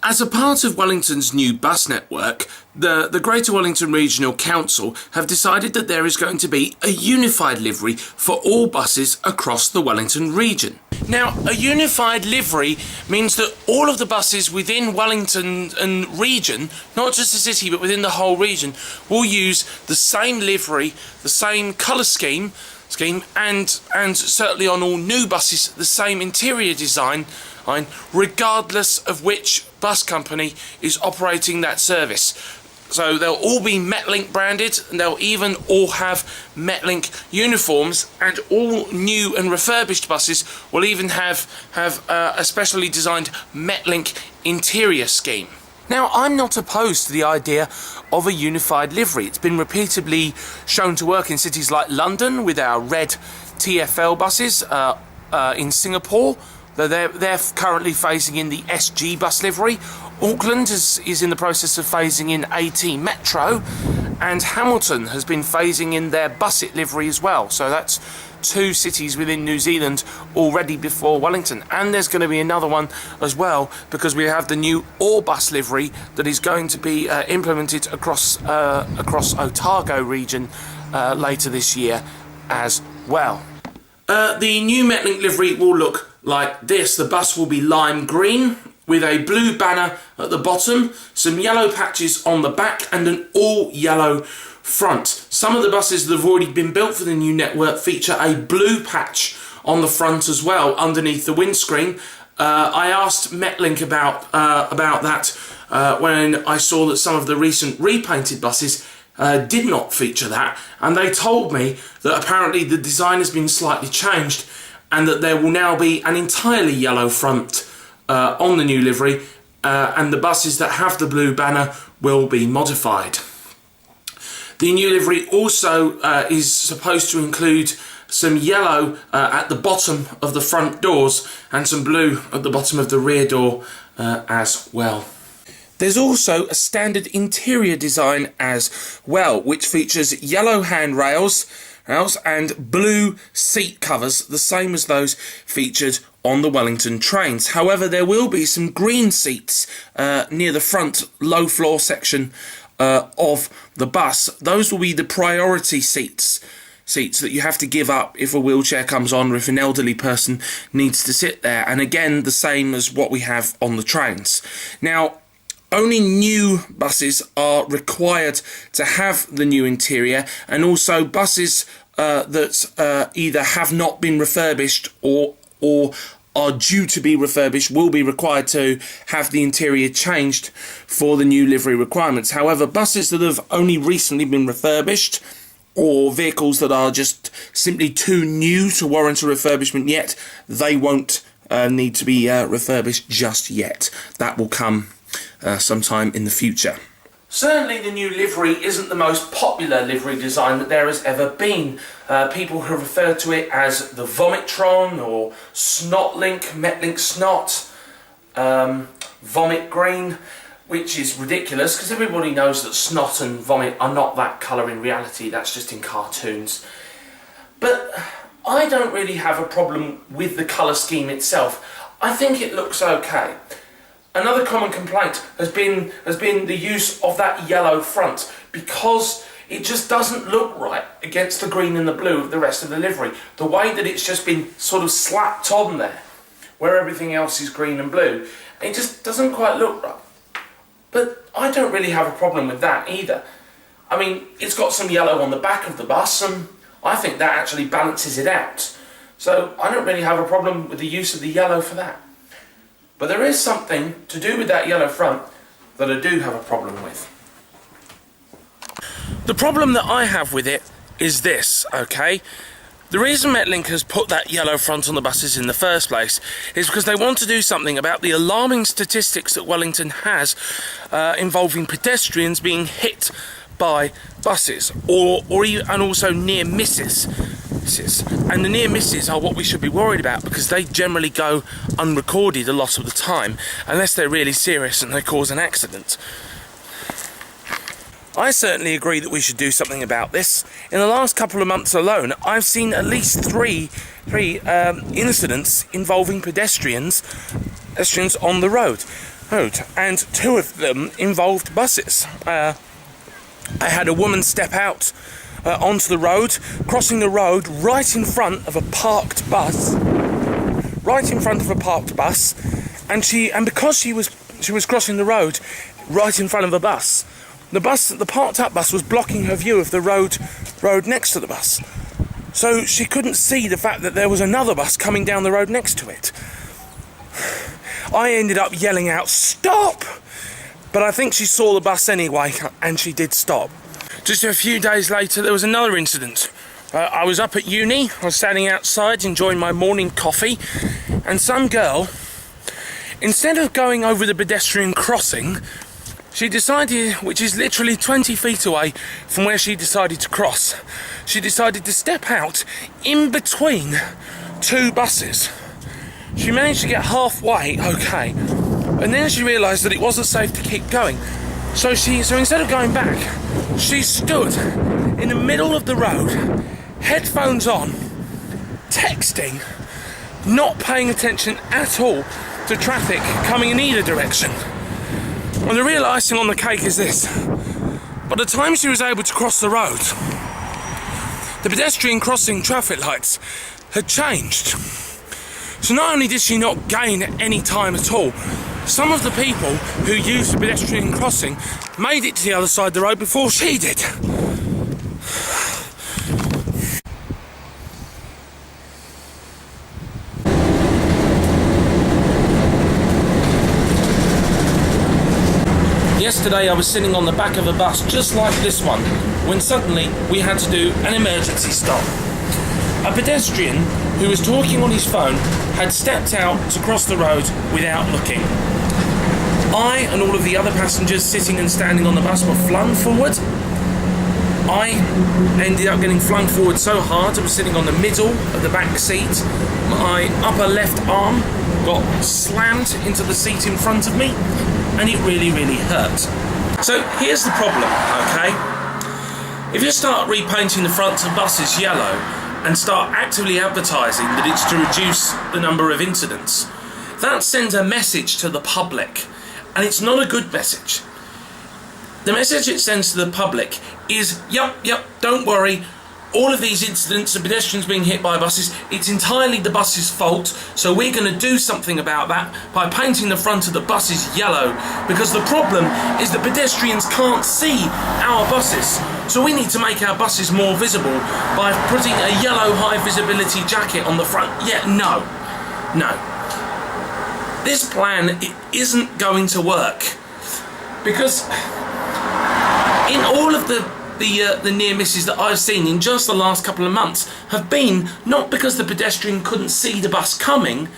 As a part of Wellington's new bus network, the Greater Wellington Regional Council have decided that there is going to be a unified livery for all buses across the Wellington region. Now, a unified livery means that all of the buses within Wellington and region, not just the city but within the whole region, will use the same livery, the same colour scheme, and certainly on all new buses the same interior design, regardless of which bus company is operating that service. So they'll all be Metlink branded, and they'll even all have Metlink uniforms, and all new and refurbished buses will even have a specially designed Metlink interior scheme. Now, I'm not opposed to the idea of a unified livery. It's been repeatedly shown to work in cities like London with our red TfL buses, in Singapore, though they're currently phasing in the SG bus livery. Auckland is in the process of phasing in AT Metro, and Hamilton has been phasing in their Busset livery as well. So that's two cities within New Zealand already before Wellington, and there's going to be another one as well, because we have the new Orbus livery that is going to be implemented across Otago region later this year as well. The new Metlink livery will look like this. The bus will be lime green with a blue banner at the bottom, some yellow patches on the back, and an all yellow front. Some of the buses that have already been built for the new network feature a blue patch on the front as well, underneath the windscreen. I asked Metlink about that when I saw that some of the recent repainted buses did not feature that, and they told me that apparently the design has been slightly changed, and that there will now be an entirely yellow front on the new livery, and the buses that have the blue banner will be modified. The new livery also is supposed to include some yellow at the bottom of the front doors and some blue at the bottom of the rear door as well. There's also a standard interior design as well, which features yellow handrails and blue seat covers, the same as those featured on the Wellington trains. However, there will be some green seats near the front low floor section of the bus. Those will be the priority seats that you have to give up if a wheelchair comes on, or if an elderly person needs to sit there. And again, the same as what we have on the trains. Now, only new buses are required to have the new interior, and also buses that either have not been refurbished or are due to be refurbished will be required to have the interior changed for the new livery requirements. However, buses that have only recently been refurbished, or vehicles that are just simply too new to warrant a refurbishment yet, they won't need to be refurbished just yet. That will come sometime in the future. Certainly the new livery isn't the most popular livery design that there has ever been. People have referred to it as the Vomitron or Snotlink, Metlink Snot, Vomit Green, which is ridiculous because everybody knows that snot and vomit are not that colour in reality. That's just in cartoons. But I don't really have a problem with the colour scheme itself. I think it looks okay. Another common complaint has been the use of that yellow front, because it just doesn't look right against the green and the blue of the rest of the livery. The way that it's just been sort of slapped on there, where everything else is green and blue, it just doesn't quite look right. But I don't really have a problem with that either. I mean, it's got some yellow on the back of the bus, and I think that actually balances it out. So I don't really have a problem with the use of the yellow for that. But there is something to do with that yellow front that I do have a problem with. The problem that I have with it is this, okay? The reason Metlink has put that yellow front on the buses in the first place is because they want to do something about the alarming statistics that Wellington has involving pedestrians being hit by buses, and also near misses. And the near misses are what we should be worried about, because they generally go unrecorded a lot of the time, unless they're really serious and they cause an accident. I certainly agree that we should do something about this. In the last couple of months alone, I've seen at least three incidents involving pedestrians on the road. road, and two of them involved buses. I had a woman step out onto the road, crossing the road right in front of a parked bus, and because she was crossing the road right in front of a bus, the parked up bus was blocking her view of the road next to the bus. So she couldn't see the fact that there was another bus coming down the road next to it. I ended up yelling out, "Stop!" But I think she saw the bus anyway, and she did stop. Just a few days later, there was another incident. I was up at uni, I was standing outside enjoying my morning coffee, and some girl, instead of going over the pedestrian crossing, she decided, which is literally 20 feet away from where she decided to cross, she decided to step out in between two buses. She managed to get halfway, okay, and then she realised that it wasn't safe to keep going. So instead of going back, she stood in the middle of the road, headphones on, texting, not paying attention at all to traffic coming in either direction. And the real icing on the cake is this: by the time she was able to cross the road, the pedestrian crossing traffic lights had changed. So not only did she not gain any time at all, some of the people who used the pedestrian crossing made it to the other side of the road before she did. Yesterday I was sitting on the back of a bus just like this one, when suddenly we had to do an emergency stop. A pedestrian who was talking on his phone had stepped out to cross the road without looking. I and all of the other passengers sitting and standing on the bus were flung forward. I ended up getting flung forward so hard I was sitting on the middle of the back seat. My upper left arm got slammed into the seat in front of me, and it really, really hurt. So here's the problem, okay? If you start repainting the fronts of buses yellow and start actively advertising that it's to reduce the number of incidents, that sends a message to the public, and it's not a good message. The message it sends to the public is, yep, don't worry, all of these incidents of pedestrians being hit by buses, it's entirely the bus's fault, so we're going to do something about that by painting the front of the buses yellow, because the problem is that pedestrians can't see our buses, so we need to make our buses more visible by putting a yellow high visibility jacket on the front. Yeah, no. This plan, it isn't going to work, because in all of the near misses that I've seen in just the last couple of months have been not because the pedestrian couldn't see the bus coming,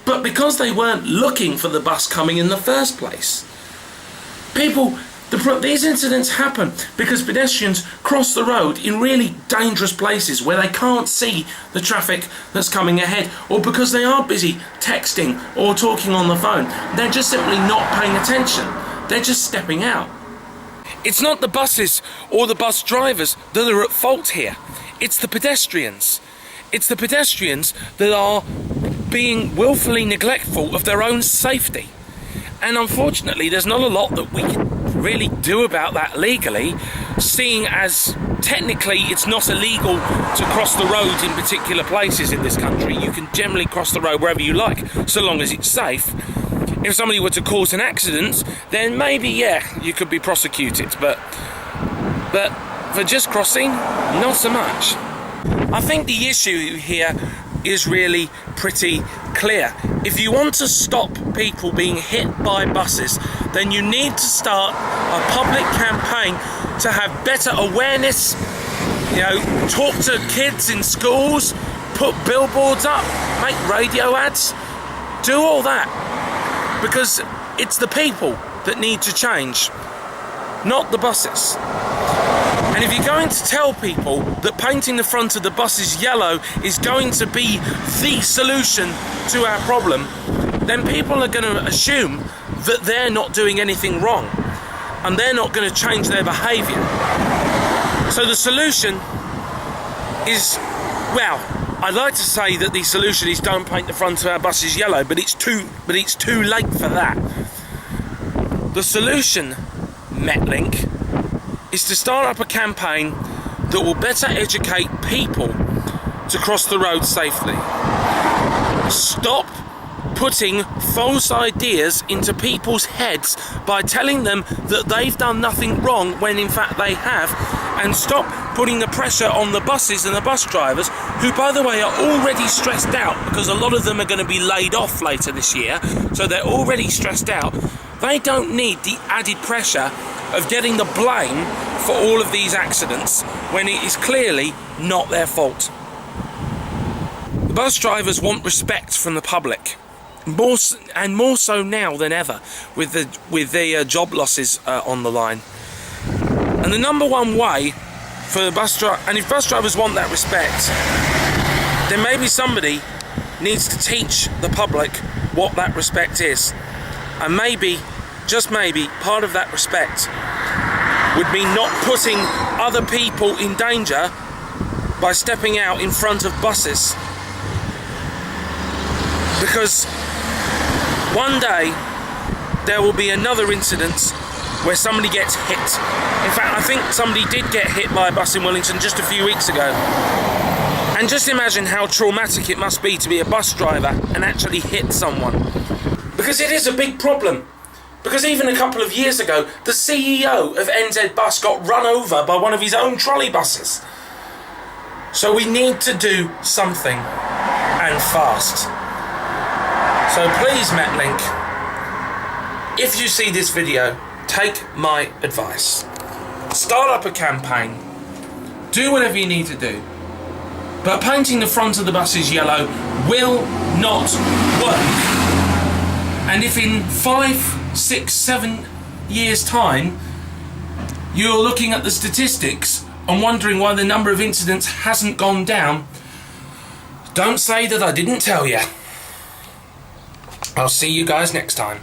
but because they weren't looking for the bus coming in the first place. These incidents happen because pedestrians cross the road in really dangerous places where they can't see the traffic that's coming ahead, or because they are busy texting or talking on the phone. They're just simply not paying attention. They're just stepping out. It's not the buses or the bus drivers that are at fault here. It's the pedestrians. It's the pedestrians that are being willfully neglectful of their own safety. And unfortunately, there's not a lot that we can really do about that legally, seeing as technically it's not illegal to cross the road in particular places in this country. You can generally cross the road wherever you like, so long as it's safe. If somebody were to cause an accident, then maybe, you could be prosecuted, but for just crossing, not so much. I think the issue here is really pretty clear. If you want to stop people being hit by buses, then you need to start a public campaign to have better awareness, talk to kids in schools, put billboards up, make radio ads, do all that. Because it's the people that need to change, not the buses. And if you're going to tell people that painting the front of the buses yellow is going to be the solution to our problem, then people are going to assume that they're not doing anything wrong, and they're not going to change their behaviour. So the solution is, I'd like to say that the solution is don't paint the front of our buses yellow, but it's too late for that. The solution, Metlink, is to start up a campaign that will better educate people to cross the road safely. Stop putting false ideas into people's heads by telling them that they've done nothing wrong when in fact they have, and stop putting the pressure on the buses and the bus drivers, who by the way are already stressed out because a lot of them are going to be laid off later this year, so they're already stressed out. They don't need the added pressure of getting the blame for all of these accidents when it is clearly not their fault. The bus drivers want respect from the public, more so now than ever, with the job losses on the line. And the number one way for the bus driver, and if bus drivers want that respect, then maybe somebody needs to teach the public what that respect is. And maybe, just maybe, part of that respect would be not putting other people in danger by stepping out in front of buses. Because one day there will be another incident where somebody gets hit. In fact, I think somebody did get hit by a bus in Wellington just a few weeks ago. And just imagine how traumatic it must be to be a bus driver and actually hit someone. Because it is a big problem. Because even a couple of years ago, the CEO of NZ Bus got run over by one of his own trolley buses. So we need to do something, and fast. So please, Metlink, if you see this video, take my advice. Start up a campaign. Do whatever you need to do. But painting the front of the buses yellow will not work. And if in 5, 6, 7 years' time you're looking at the statistics and wondering why the number of incidents hasn't gone down, don't say that I didn't tell you. I'll see you guys next time.